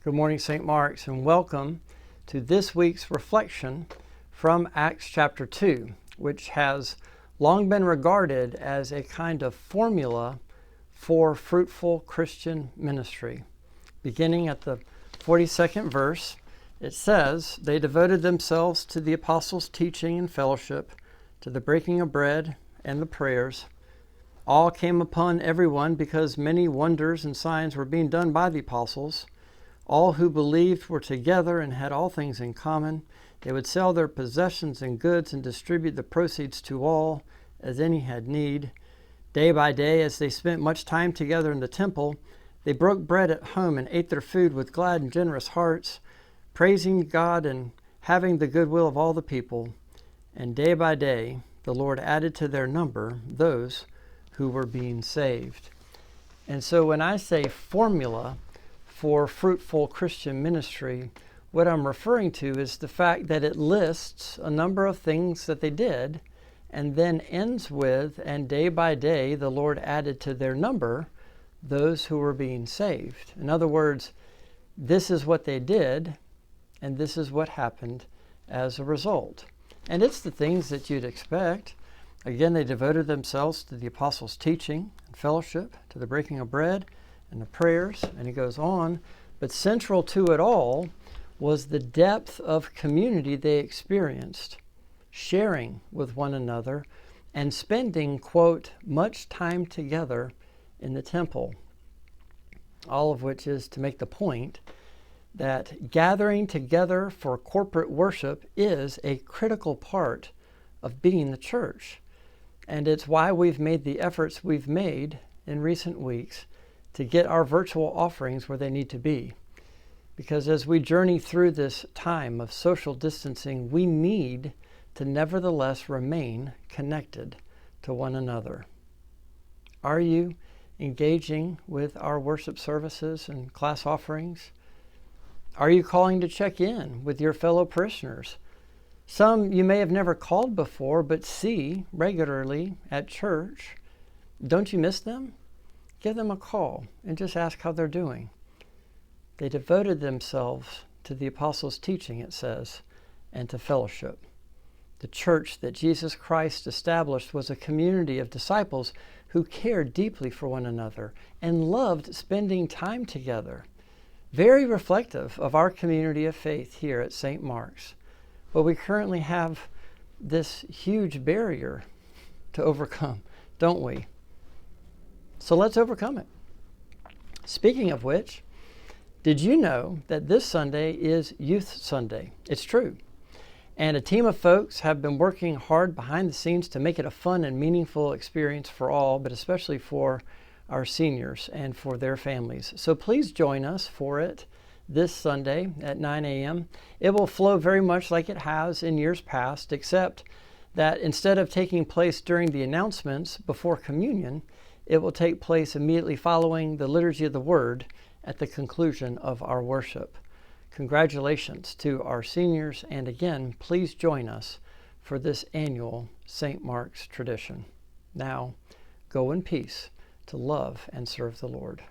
Good morning, St. Mark's, and welcome to this week's reflection from Acts chapter 2, which has long been regarded as a kind of formula for fruitful Christian ministry. Beginning at the 42nd verse, it says, "They devoted themselves to the apostles' teaching and fellowship, to the breaking of bread and the prayers. All came upon everyone because many wonders and signs were being done by the apostles. All who believed were together and had all things in common. They would sell their possessions and goods and distribute the proceeds to all as any had need. Day by day, as they spent much time together in the temple, they broke bread at home and ate their food with glad and generous hearts, praising God and having the goodwill of all the people. And day by day, the Lord added to their number those who were being saved." And so when I say formula for fruitful Christian ministry, what I'm referring to is the fact that it lists a number of things that they did and then ends with, "And day by day the Lord added to their number those who were being saved." In other words, this is what they did and this is what happened as a result. And it's the things that you'd expect. Again, they devoted themselves to the apostles' teaching and fellowship, to the breaking of bread and the prayers, and he goes on. But central to it all was the depth of community they experienced, sharing with one another and spending, quote, "much time together in the temple." All of which is to make the point that gathering together for corporate worship is a critical part of being the church. And it's why we've made the efforts we've made in recent weeks to get our virtual offerings where they need to be. Because as we journey through this time of social distancing, we need to nevertheless remain connected to one another. Are you engaging with our worship services and class offerings? Are you calling to check in with your fellow parishioners? Some you may have never called before, but see regularly at church. Don't you miss them? Give them a call and just ask how they're doing. They devoted themselves to the apostles' teaching, it says, and to fellowship. The church that Jesus Christ established was a community of disciples who cared deeply for one another and loved spending time together. Very reflective of our community of faith here at St. Mark's. But we currently have this huge barrier to overcome, don't we? So let's overcome it. Speaking of which, did you know that this Sunday is Youth Sunday? It's true. And a team of folks have been working hard behind the scenes to make it a fun and meaningful experience for all, but especially for our seniors and for their families. So please join us for it this Sunday at 9 a.m. It will flow very much like it has in years past, except that instead of taking place during the announcements before communion, it will take place immediately following the Liturgy of the Word at the conclusion of our worship. Congratulations to our seniors, and again, please join us for this annual St. Mark's tradition. Now, go in peace to love and serve the Lord.